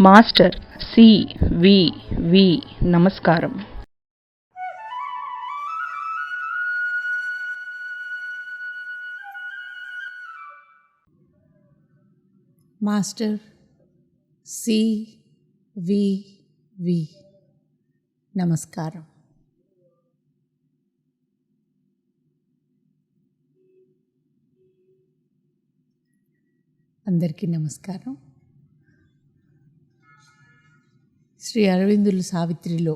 Master CVV. నమస్కారం. Master CVV. నమస్కారం. అందరికీ నమస్కారం. శ్రీ అరవిందులు సావిత్రిలో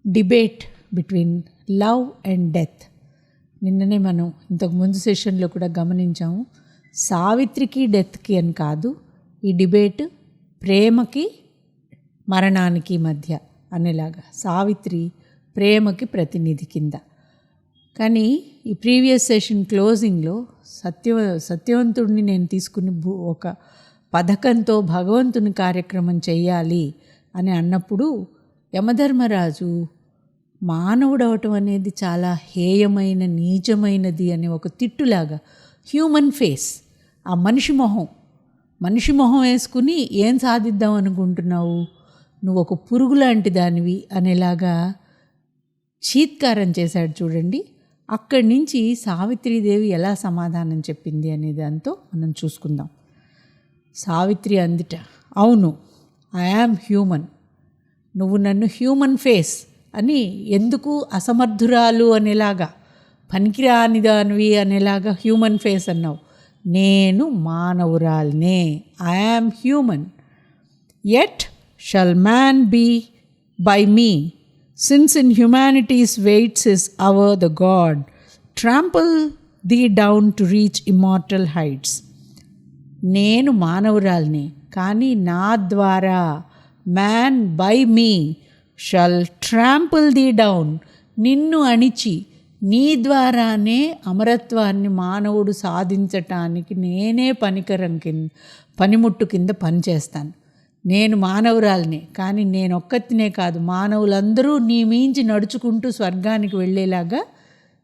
debate between love and death నిన్ననే మనం ఇంతకుముందు సెషన్లో కూడా గమనించాము. సావిత్రికి డెత్కి అని కాదు, ఈ డిబేట్ ప్రేమకి మరణానికి మధ్య అనేలాగా. సావిత్రి ప్రేమకి ప్రతినిధి కింద. కానీ ఈ ప్రీవియస్ సెషన్ క్లోజింగ్లో సత్యవంతుడిని నేను తీసుకుని ఒక పథకంతో భగవంతుని కార్యక్రమం చెయ్యాలి అని అన్నప్పుడు యమధర్మరాజు మానవుడవటం అనేది చాలా హేయమైన నీచమైనది అని ఒక తిట్టులాగా హ్యూమన్ ఫేస్, ఆ మనిషి మొహం వేసుకుని ఏం సాధిద్దాం అనుకుంటున్నావు, నువ్వు ఒక పురుగు లాంటి దానివి అనేలాగా చీత్కారం చేశాడు చూడండి. అక్కడి నుంచి సావిత్రీదేవి ఎలా సమాధానం చెప్పింది అనే దాంతో మనం చూసుకుందాం. సావిత్రి అందుట, అవును, ఐ యామ్ హ్యూమన్, నువ్వు నన్ను హ్యూమన్ ఫేస్ అని ఎందుకు అసమర్థురాలు అనేలాగా, పనికిరాని దానివి అనేలాగా హ్యూమన్ ఫేస్ అన్నావు. నేను మానవురాల్నే, I am human. Yet shall man be by me, since in humanity's weights is our the God, trample thee down to reach immortal heights. నేను మానవురాల్ని, కానీ నా ద్వారా man by me shall trample the down, నిన్ను అణిచి నీ ద్వారానే అమరత్వాన్ని మానవుడు సాధించటానికి నేనే పనిముట్టు కింద పనిచేస్తాను. నేను మానవురాల్ని, కానీ నేను ఒక్కతినే కాదు, మానవులందరూ నీ మించి నడుచుకుంటూ స్వర్గానికి వెళ్ళేలాగా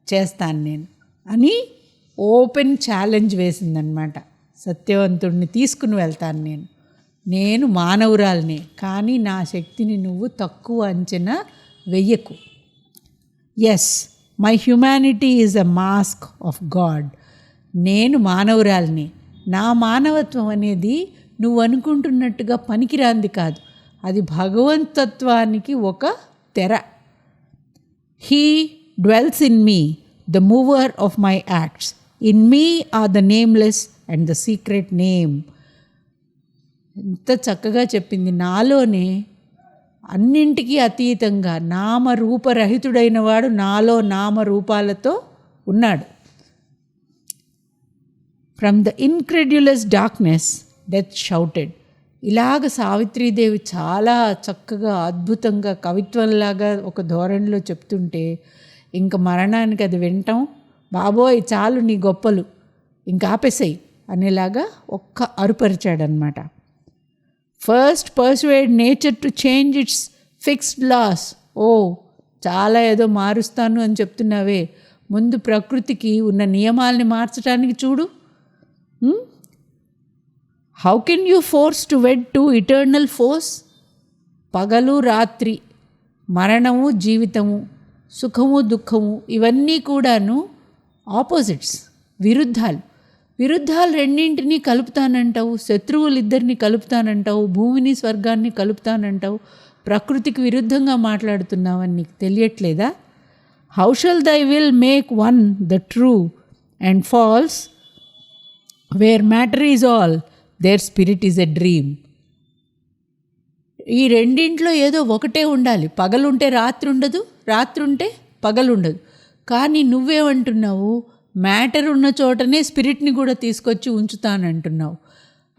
చేస్తాను నేను అని ఓపెన్ ఛాలెంజ్ వేసిందనమాట. సత్యవంతుడిని తీసుకుని వెళ్తాను నేను మానవురాల్ని, కానీ నా శక్తిని నువ్వు తక్కువ అంచనా వెయ్యకు. Yes, my humanity is a mask of God. నేను మానవురాల్ని, నా మానవత్వం అనేది నువ్వు అనుకుంటున్నట్టుగా పనికిరాంది కాదు, అది భగవంతత్వానికి ఒక తెర. He dwells in me, the mover of my acts, in me are the nameless and the secret name. ఎంత చక్కగా చెప్పింది. నాలోనే అన్నింటికీ అతీతంగా నామరూపరహితుడైన వాడు నాలో నామరూపాలతో ఉన్నాడు. From the ఇన్క్రెడ్యులస్ darkness death shouted. ఇలాగ సావిత్రీదేవి చాలా చక్కగా అద్భుతంగా కవిత్వంలాగా ఒక ధోరణిలో చెప్తుంటే ఇంక మరణానికి అది వింటాం, బాబోయ్ చాలు నీ గొప్పలు, ఇంక ఆపేసాయి అనేలాగా ఒక్క అరుపరిచాడనమాట. First persuade nature to change its fixed laws. ఓ, చాలా ఏదో మారుస్తాను అని చెప్తున్నావే, ముందు ప్రకృతికి ఉన్న నియమాల్ని మార్చడానికి చూడు. How can you force to వెడ్ టు ఇటర్నల్ ఫోర్స్? పగలు రాత్రి, మరణము జీవితము, సుఖము దుఃఖము, ఇవన్నీ కూడాను ఆపోజిట్స్, విరుద్ధాలు రెండింటినీ కలుపుతానంటావు, శత్రువులిద్దరిని కలుపుతానంటావు, భూమిని స్వర్గాన్ని కలుపుతానంటావు, ప్రకృతికి విరుద్ధంగా మాట్లాడుతున్నావని నీకు తెలియట్లేదా? How shall thy will make one the true and false, where matter is all, there spirit is a dream. ఈ రెండింట్లో ఏదో ఒకటే ఉండాలి. పగలుంటే రాత్రి ఉండదు, రాత్రి ఉంటే పగలుండదు. కానీ నువ్వేమంటున్నావు, మ్యాటర్ ఉన్న చోటనే స్పిరిట్ని కూడా తీసుకొచ్చి ఉంచుతానంటున్నావు.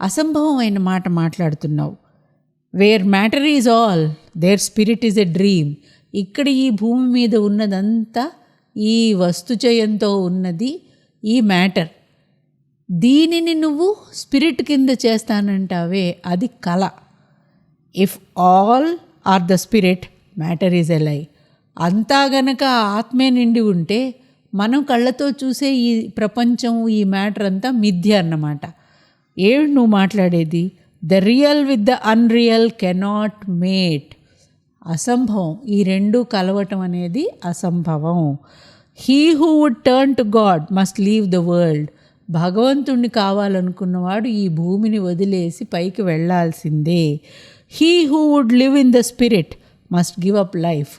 అసంభవమైన మాట మాట్లాడుతున్నావు. Where matter is all, there spirit is a dream. ఇక్కడ ఈ భూమి మీద ఉన్నదంతా ఈ వస్తుచయంతో ఉన్నది ఈ మ్యాటర్. దీనిని నువ్వు స్పిరిట్ కింద చేస్తానంటావే, అది కళ. If all are the spirit, matter is a lie. అంతా గనక ఆత్మే నిండి ఉంటే మనం కళ్ళతో చూసే ఈ ప్రపంచం, ఈ మ్యాటర్ అంతా మిథ్య అన్నమాట. ఏడు నువ్వు మాట్లాడేది? The real with the unreal cannot mate. అసంభవం. ఈ రెండు కలవటం అనేది అసంభవం. He who would turn to God must leave the world. భగవంతుణ్ణి కావాలనుకున్నవాడు ఈ భూమిని వదిలేసి పైకి వెళ్ళాల్సిందే. He who would live in the spirit must give up life.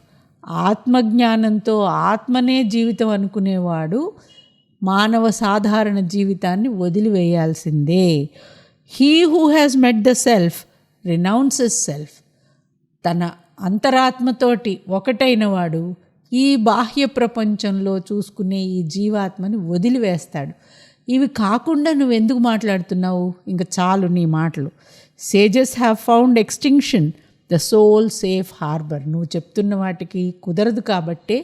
ఆత్మజ్ఞానంతో ఆత్మనే జీవితం అనుకునేవాడు మానవ సాధారణ జీవితాన్ని వదిలివేయాల్సిందే. He who has met the self renounces self. తన అంతరాత్మతోటి ఒకటైన వాడు ఈ బాహ్య ప్రపంచంలో చూసుకునే ఈ జీవాత్మని వదిలివేస్తాడు. ఇవి కాకుండా నువ్వెందుకు మాట్లాడుతున్నావు? ఇంకా చాలు నీ మాటలు. Sages have found extinction, the soul safe harbour. నువ్వు చెప్తున్న వాటికి కుదరదు కాబట్టే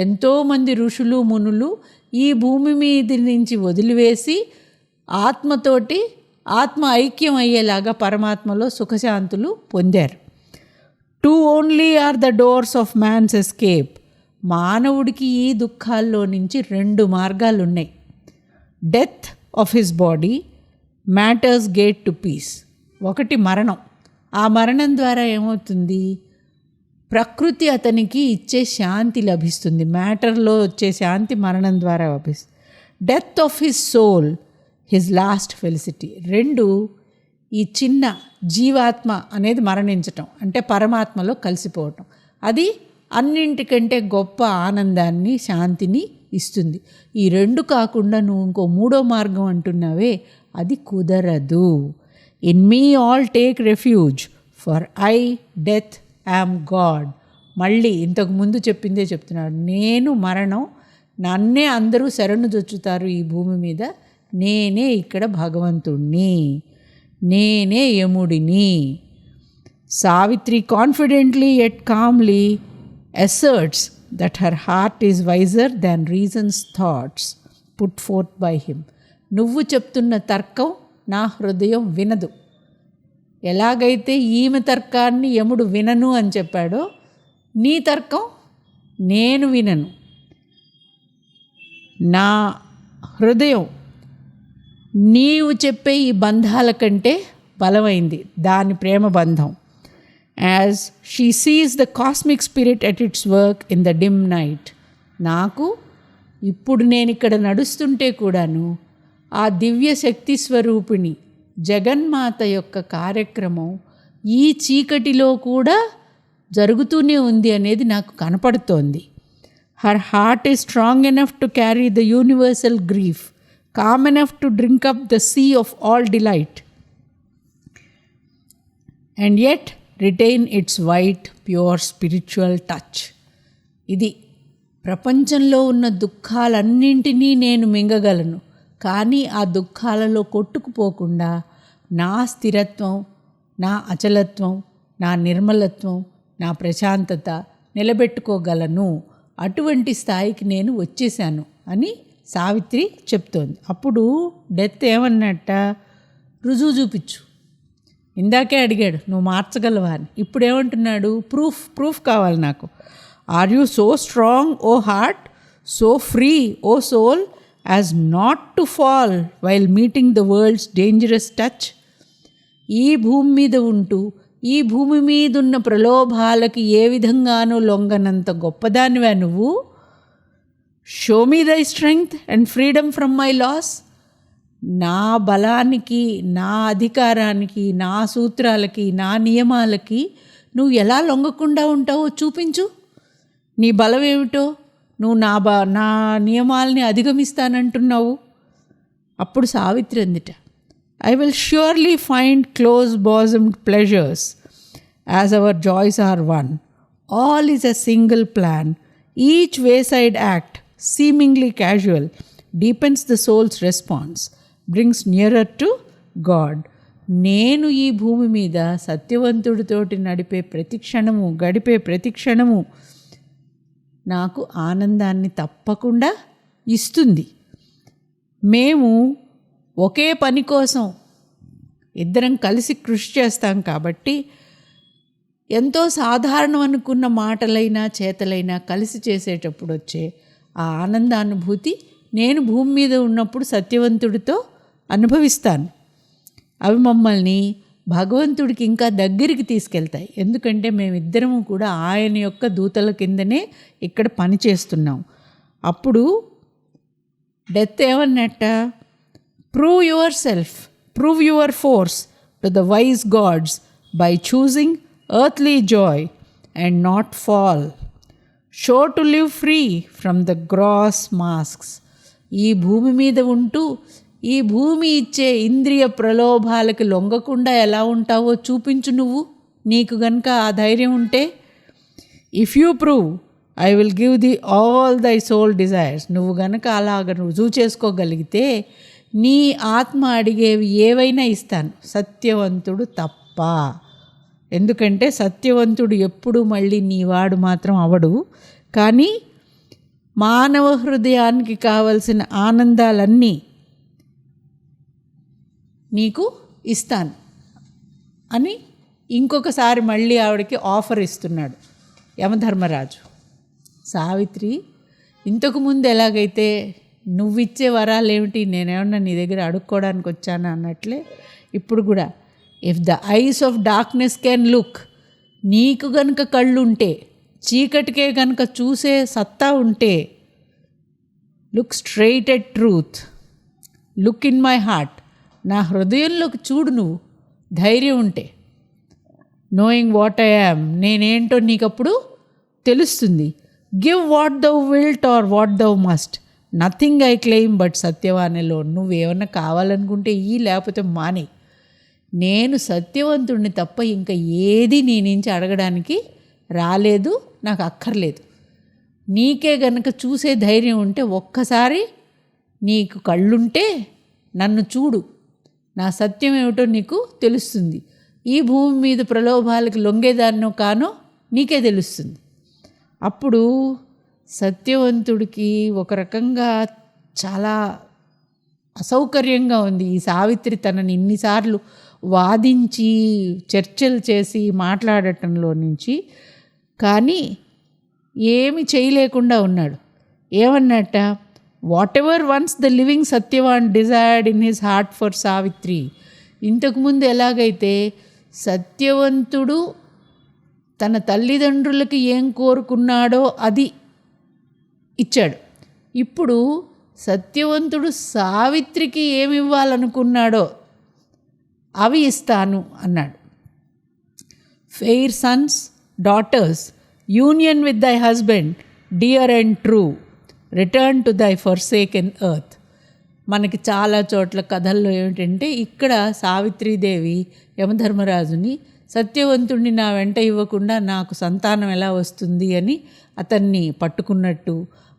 ఎంతోమంది ఋషులు మునులు ఈ భూమి మీద నుంచి వదిలివేసి ఆత్మతోటి ఆత్మ ఐక్యం అయ్యేలాగా పరమాత్మలో సుఖశాంతులు పొందారు. Two only are the doors of man's escape. మానవుడికి ఈ దుఃఖాల్లో నుంచి రెండు మార్గాలు ఉన్నాయి. Death of his body, matter's gate to peace. ఒకటి మరణం. ఆ మరణం ద్వారా ఏమవుతుంది? ప్రకృతి అతనికి ఇచ్చే శాంతి లభిస్తుంది. మ్యాటర్లో వచ్చే శాంతి మరణం ద్వారా లభిస్తుంది. Death of his soul, his last felicity. రెండు, ఈ చిన్న జీవాత్మ అనేది మరణించటం అంటే పరమాత్మలో కలిసిపోవటం. అది అన్నింటికంటే గొప్ప ఆనందాన్ని శాంతిని ఇస్తుంది. ఈ రెండు కాకుండా నువ్వు ఇంకో మూడో మార్గం అంటున్నావే, అది కుదరదు. In me all take refuge, for I death am God. మళ్ళీ ఇంతకు ముందు చెప్పిందే చెప్తున్నాడు. నేను మరణం, నన్నే అందరూ శరణు జొచ్చుతారు ఈ భూమి మీద. నేనే ఇక్కడ భగవంతుణ్ణి, నేనే యముడిని. Savitri confidently yet calmly asserts that her heart is wiser than reason's thoughts put forth by him. నువ్వు చెప్తున్న తర్కం నా హృదయం వినదు. ఎలాగైతే ఈమె తర్కాన్ని యముడు వినను అని చెప్పాడో, నీ తర్కం నేను వినను. నా హృదయం నీవు చెప్పే ఈ బంధాల కంటే బలమైంది, దాని ప్రేమ బంధం. As she sees the cosmic spirit at its work in the dim night. నాకు ఇప్పుడు నేను ఇక్కడ నడుస్తుంటే కూడాను ఆ దివ్య శక్తి స్వరూపిణి జగన్మాత యొక్క కార్యక్రమం ఈ చీకటిలో కూడా జరుగుతూనే ఉంది అనేది నాకు కనపడుతోంది. Her heart is strong enough to carry the universal grief, calm enough to drink up the sea of all delight, and yet retain its white, pure spiritual touch. ఇది ప్రపంచంలో ఉన్న దుఃఖాలన్నింటినీ నేను మింగగలను, కానీ ఆ దుఃఖాలలో కొట్టుకుపోకుండా నా స్థిరత్వం, నా అచలత్వం, నా నిర్మలత్వం, నా ప్రశాంతత నిలబెట్టుకోగలను. అటువంటి స్థాయికి నేను వచ్చేసాను అని సావిత్రి చెప్తోంది. అప్పుడు డెత్ ఏమన్నట్ట? రుజువు చూపించు. ఇందాకే అడిగాడు నువ్వు మార్చగలవా అని. ఇప్పుడు ఏమంటున్నాడు? ప్రూఫ్ కావాలి నాకు. Are you so strong O heart, so free O soul, as not to fall while meeting the world's dangerous touch. ఈ భూమి మీద ఉంటూ ఈ భూమి మీద ఉన్న ప్రలోభాలకి ఏ విధంగానూ లొంగనంత గొప్పదానివా నువ్వు? Show me thy strength and freedom from my laws. నా బలానికి, నా అధికారానికి, నా సూత్రాలకి, నా నియమాలకి నువ్వు ఎలా లొంగకుండా ఉంటావో చూపించు. నీ బలం ఏమిటో. నువ్వు నా నియమాల్ని అధిగమిస్తానంటున్నావు. అప్పుడు Savitri అందిట, I will surely find close-bosomed pleasures as our joys are one. All is a single plan. Each wayside act, seemingly casual, deepens the soul's response, brings nearer to God. నేను ఈ భూమి మీద సత్యవంతుడితోటి గడిపే ప్రతి క్షణము నాకు ఆనందాన్ని తప్పకుండా ఇస్తుంది. మేము ఒకే పని కోసం ఇద్దరం కలిసి కృషి చేస్తాం కాబట్టి ఎంతో సాధారణం అనుకున్న మాటలైనా చేతలైనా కలిసి చేసేటప్పుడు వచ్చే ఆ ఆనందానుభూతి నేను భూమి మీద ఉన్నప్పుడు సత్యవంతుడితో అనుభవిస్తాను. అవి మమ్మల్ని భగవంతుడికి ఇంకా దగ్గరికి తీసుకెళ్తాయి. ఎందుకంటే మేమిద్దరము కూడా ఆయన యొక్క దూతల కిందనే ఇక్కడ పని చేస్తున్నాం. అప్పుడు డెత్ ఏమన్నట్ట, prove your force to the wise gods by choosing earthly joy and not fall. Show to live free from the gross masks. ఈ భూమి మీద ఉంటూ ఈ భూమి ఇచ్చే ఇంద్రియ ప్రలోభాలకి లొంగకుండా ఎలా ఉంటావో చూపించు నువ్వు, నీకు గనుక ఆ ధైర్యం ఉంటే. If you prove I will give thee all thy soul desires. నువ్వు గనక అలాగ రుజువు చేసుకోగలిగితే నీ ఆత్మ అడిగేవి ఏవైనా ఇస్తాను, సత్యవంతుడు తప్ప. ఎందుకంటే సత్యవంతుడు ఎప్పుడు మళ్ళీ నీవాడు మాత్రం అవడు. కానీ మానవ హృదయానికి కావలసిన ఆనందాలన్నీ నీకు ఇస్తాను అని ఇంకొకసారి మళ్ళీ ఆవిడకి ఆఫర్ ఇస్తున్నాడు యమధర్మరాజు. సావిత్రి ఇంతకుముందు ఎలాగైతే నువ్విచ్చే వరాలు ఏమిటి, నేనేమన్నా నీ దగ్గర అడుక్కోవడానికి వచ్చానా అన్నట్లే ఇప్పుడు కూడా if the eyes of darkness can look, నీకు గనుక కళ్ళు ఉంటే, చీకటికే గనుక చూసే సత్తా ఉంటే, look straight at truth, look in my heart, నా హృదయంలోకి చూడు నువ్వు, ధైర్యం ఉంటే. నోయింగ్ వాట్ ఐ యామ్, నేనేంటో నీకప్పుడు తెలుస్తుంది. Give what thou wilt or what thou must, nothing I claim but సత్యవాణిలో. నువ్వేమన్నా కావాలనుకుంటే లేకపోతే మానే. నేను సత్యవంతుడిని తప్ప ఇంకా ఏది నీ నుంచి అడగడానికి రాలేదు, నాకు అక్కర్లేదు. నీకే గనక చూసే ధైర్యం ఉంటే ఒక్కసారి నీకు కళ్ళుంటే నన్ను చూడు, నా సత్యం ఏమిటో నీకు తెలుస్తుంది. ఈ భూమి మీద ప్రలోభాలకు లొంగేదాన్నో కానో నీకే తెలుస్తుంది. అప్పుడు సత్యవంతుడికి ఒక రకంగా చాలా అసౌకర్యంగా ఉంది. ఈ సావిత్రి తనని ఇన్నిసార్లు వాదించి చర్చలు చేసి మాట్లాడటంలో నుంచి, కానీ ఏమి చేయలేకుండా ఉన్నాడు. ఏమన్నట్ట, whatever once the living Satyavan desired in his heart for Savitri. ఇంతకుముందు ఎలాగైతే సత్యవంతుడు తన తల్లిదండ్రులకి ఏం కోరుకున్నాడో అది ఇచ్చాడు, ఇప్పుడు సత్యవంతుడు సావిత్రికి ఏమి ఇవ్వాలనుకున్నాడో అవి ఇస్తాను అన్నాడు. Fair Sons, daughters, union with దై husband, dear and true, return to దై ఫర్సేకెన్ ఎర్త్. మనకి చాలా చోట్ల కథల్లో ఏమిటంటే, ఇక్కడ సావిత్రీదేవి యమధర్మరాజుని సత్యవంతుడిని నా వెంట ఇవ్వకుండా నాకు సంతానం ఎలా వస్తుంది అని అతన్ని పట్టుకున్నట్టు,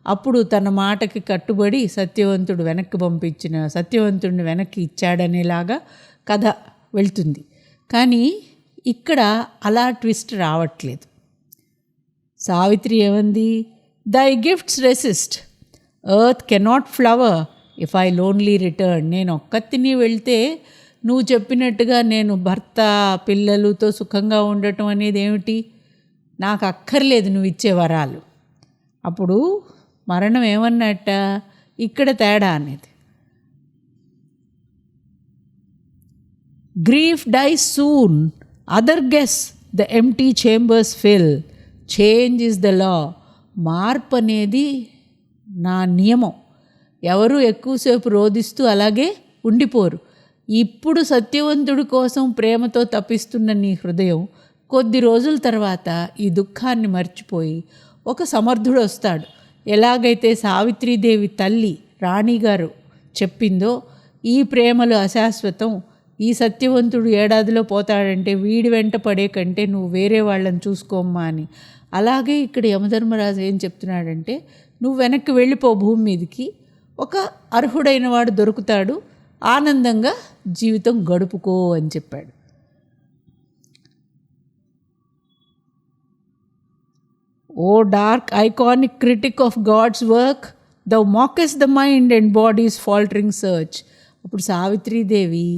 అప్పుడు తన మాటకి కట్టుబడి సత్యవంతుడు సత్యవంతుడిని వెనక్కి ఇచ్చాడనేలాగా కథ వెళ్తుంది. కానీ ఇక్కడ అలా ట్విస్ట్ రావట్లేదు. సావిత్రి ఏమంది, దై gifts resist, earth cannot flower if I lonely return. నేను ఒక్కతిని వెళ్తే నువ్వు చెప్పినట్టుగా నేను భర్త పిల్లలతో సుఖంగా ఉండటం అనేది ఏమిటి, నాకు అక్కర్లేదు నువ్వు ఇచ్చే వరాలు. అప్పుడు మరణం ఏమన్నట్ట, ఇక్కడ తేడా అనేది. Grief dies soon, other guests the empty chambers fill, change is the law. మార్పు అనేది నా నియమం. ఎవరు ఎక్కువసేపు రోధిస్తూ అలాగే ఉండిపోరు. ఇప్పుడు సత్యవంతుడి కోసం ప్రేమతో తపిస్తున్న నీ హృదయం కొద్ది రోజుల తర్వాత ఈ దుఃఖాన్ని మర్చిపోయి ఒక సమర్థుడు వస్తాడు. ఎలాగైతే సావిత్రీదేవి తల్లి రాణిగారు చెప్పిందో, ఈ ప్రేమలు అశాశ్వతం, ఈ సత్యవంతుడు ఏడాదిలో పోతాడంటే వీడి వెంట పడే కంటే నువ్వు వేరే వాళ్ళని చూసుకోమ్మా అని. అలాగే ఇక్కడ యమధర్మరాజు ఏం చెప్తున్నాడంటే, నువ్వు వెనక్కి వెళ్ళిపో భూమి మీదకి, ఒక అర్హుడైన వాడు దొరుకుతాడు, ఆనందంగా జీవితం గడుపుకో అని చెప్పాడు. ఓ dark iconic critique of God's work, దౌ మాకెస్ the mind and bodies ఫాల్టరింగ్ search. అప్పుడు సావిత్రీదేవి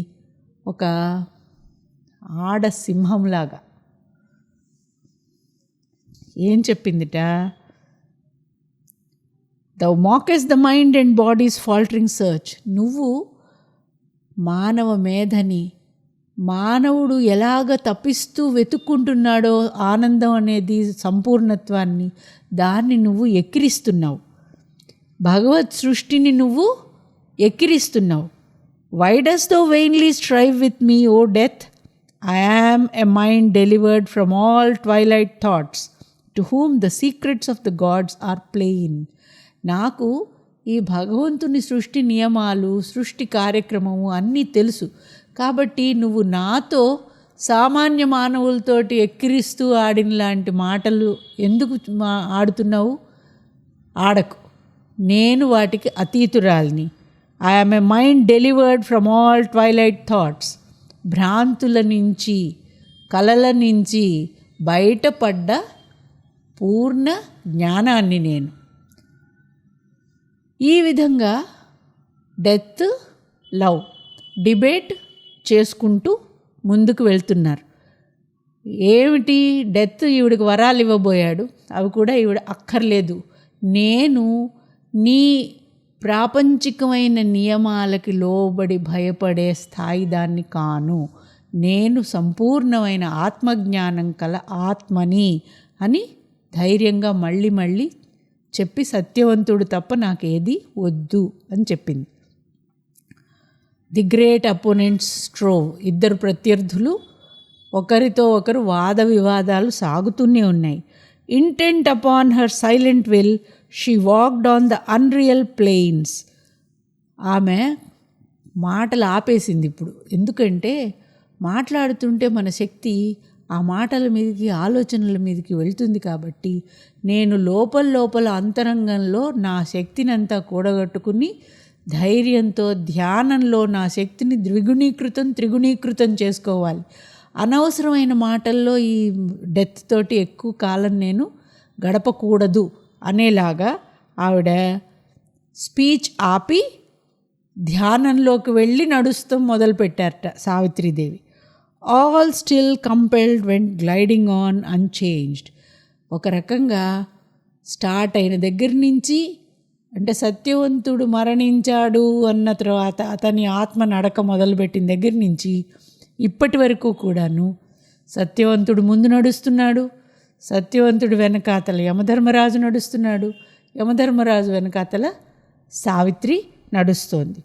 ఒక ఆడ సింహంలాగా ఏం చెప్పిందిట, దౌ మాకెస్ the mind and bodies ఫాల్టరింగ్ search. నువ్వు మానవ మేధని, మానవుడు ఎలాగ తప్పిస్తూ వెతుక్కుంటున్నాడో ఆనందం అనేది, సంపూర్ణత్వాన్ని, దాన్ని నువ్వు ఎక్కిరిస్తున్నావు. భగవత్ సృష్టిని నువ్వు ఎక్కిరిస్తున్నావు. Why dost thou vainly strive with me O death? I am a mind delivered from all twilight thoughts to whom the secrets of the gods are plain. నాకు ఈ భగవంతుని సృష్టి నియమాలు, సృష్టి కార్యక్రమము అన్నీ తెలుసు. కాబట్టి నువ్వు నాతో సామాన్య మానవులతోటి ఎక్కిరిస్తూ ఆడిన లాంటి మాటలు ఎందుకు ఆడుతున్నావు? ఆడకు. నేను వాటికి అతీతురాలిని. I am a mind delivered from all twilight thoughts. భ్రాంతుల నుంచి, కలల నుంచి బయటపడ్డ పూర్ణ జ్ఞానాన్ని నేను. ఈ విధంగా డెత్, లవ్ డిబేట్ చేసుకుంటూ ముందుకు వెళ్తున్నారు. ఏమిటి? డెత్ ఈవిడికి వరాలు ఇవ్వబోయాడు, అవి కూడా ఈవిడ అక్కర్లేదు. నేను నీ ప్రాపంచికమైన నియమాలకి లోబడి భయపడే స్థాయి దాన్ని కాను. నేను సంపూర్ణమైన ఆత్మజ్ఞానం కల ఆత్మని అని ధైర్యంగా మళ్ళీ మళ్ళీ చెప్పి, సత్యవంతుడు తప్ప నాకేది వద్దు అని చెప్పింది. The great opponents strove. ఇద్దరు ప్రత్యర్థులు ఒకరితో ఒకరు వాద వివాదాలు సాగుతూనే ఉన్నాయి. Intent upon her silent will she walked on the unreal plains. ఆమె మాటలు ఆపేసింది ఇప్పుడు. ఎందుకంటే మాట్లాడుతుంటే మన శక్తి ఆ మాటల మీదకి, ఆలోచనల మీదకి వెళ్తుంది. కాబట్టి నేను లోపల అంతరంగంలో నా శక్తిని అంతా కూడగట్టుకుని ధైర్యంతో, ధ్యానంలో నా శక్తిని త్రిగుణీకృతం చేసుకోవాలి. అనవసరమైన మాటల్లో ఈ డెత్ తోటి ఎక్కువ కాలం నేను గడపకూడదు అనేలాగా ఆవిడ స్పీచ్ ఆపి ధ్యానంలోకి వెళ్ళి నడుస్తాం మొదలుపెట్టారట Savitri Devi. All still compelled vent gliding on unchanged. ఒక రకంగా స్టార్ట్ అయిన దగ్గర నుంచి, అంటే సత్యవంతుడు మరణించాడు అన్న తర్వాత అతని ఆత్మ నడక మొదలుపెట్టిన దగ్గర నుంచి ఇప్పటి వరకు కూడాను సత్యవంతుడు ముందు నడుస్తున్నాడు, సత్యవంతుడు వెనకాతల యమధర్మరాజు నడుస్తున్నాడు, యమధర్మరాజు వెనకాతల సావిత్రి నడుస్తోంది.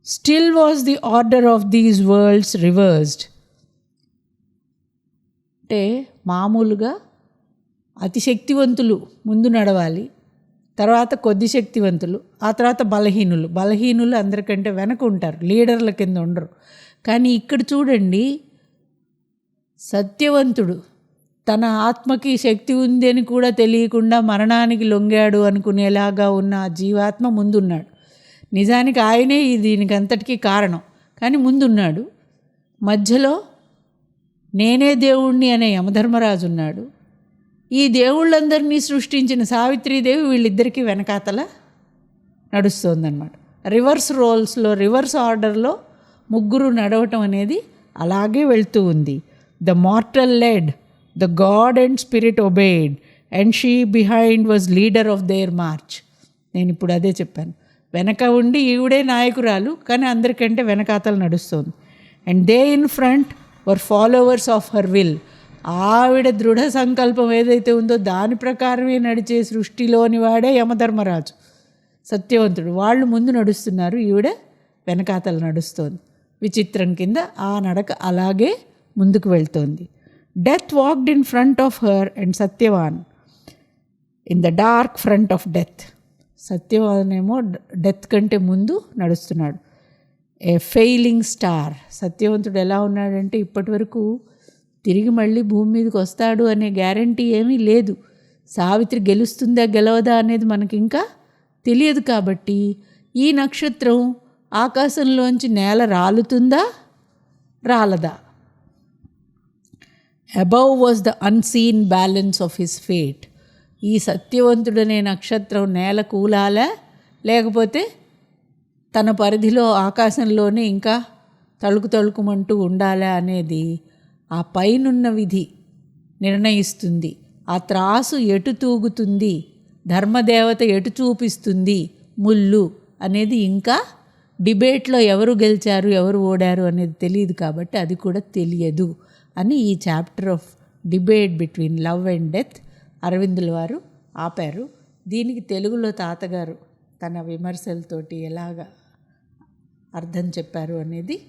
Still was the order of these world's reversed. అంటే మామూలుగా అతి శక్తివంతులు ముందు నడవాలి, తర్వాత కొద్ది శక్తివంతులు, ఆ తర్వాత బలహీనులు అందరికంటే వెనక ఉంటారు, లీడర్ల కింద ఉండరు. కానీ ఇక్కడ చూడండి, సత్యవంతుడు తన ఆత్మకి శక్తి ఉంది అని కూడా తెలియకుండా మరణానికి లొంగాడు అనుకునేలాగా ఉన్న ఆ జీవాత్మ ముందున్నాడు. నిజానికి ఆయనే దీనికి అంతటికీ కారణం, కానీ ముందున్నాడు. మధ్యలో నేనే దేవుణ్ణి అనే యమధర్మరాజు ఉన్నాడు. ఈ దేవుళ్ళందరినీ సృష్టించిన సావిత్రీదేవి వీళ్ళిద్దరికీ వెనకాతల నడుస్తోందన్నమాట. రివర్స్ రోల్స్లో, రివర్స్ ఆర్డర్లో ముగ్గురు నడవటం అనేది అలాగే వెళ్తూ ఉంది. The mortal led, the god and spirit obeyed, and she behind was leader of their march. నేను ఇప్పుడు అదే చెప్పాను. వెనక ఉండి ఈవిడే నాయకురాలు, కానీ అందరికంటే వెనకాతలు నడుస్తోంది. And they in front were followers of her will. ఆవిడ దృఢ సంకల్పం ఏదైతే ఉందో దాని ప్రకారమే నడిచే సృష్టిలోని వాడే యమధర్మరాజు, సత్యవంతుడు. వాళ్ళు ముందు నడుస్తున్నారు, ఈవిడ వెనకాతలు నడుస్తోంది. విచిత్రం కింద ఆ నడక అలాగే ముందుకు వెళ్తోంది. Death walked in front of her and Satyavan in the dark front of death. Satyavan ఏమో డెత్ కంటే ముందు నడుస్తున్నాడు. A failing star. సత్యవంతుడు ఎలా ఉన్నాడంటే ఇప్పటి వరకు తిరిగి మళ్ళీ భూమి మీదకి వస్తాడు అనే గ్యారంటీ ఏమీ లేదు. సావిత్రి గెలుస్తుందా గెలవదా అనేది మనకి ఇంకా తెలియదు. కాబట్టి ఈ నక్షత్రం ఆకాశంలోంచి నేల రాలుతుందా రాలదా? Above was the unseen balance of his fate. ఈ సత్యవంతుడనే నక్షత్రం నేల కూలాలా, లేకపోతే తన పరిధిలో ఆకాశంలోనే ఇంకా తళుకుమంటూ ఉండాలా అనేది ఆ పైనున్న విధి నిర్ణయిస్తుంది. ఆ త్రాసు ఎటు తూగుతుంది, ధర్మదేవత ఎటు చూపిస్తుంది ముళ్ళు అనేది ఇంకా డిబేట్లో ఎవరు గెలిచారు ఎవరు ఓడారు అనేది తెలియదు కాబట్టి అది కూడా తెలియదు అని ఈ chapter of debate between love and death అరవిందుల వారు ఆపారు. దీనికి తెలుగులో తాతగారు తన విమర్శలతోటి ఎలాగా అర్థం చెప్పారు అనేది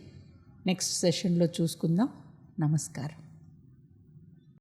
నెక్స్ట్ సెషన్లో చూసుకుందాం. నమస్కారం.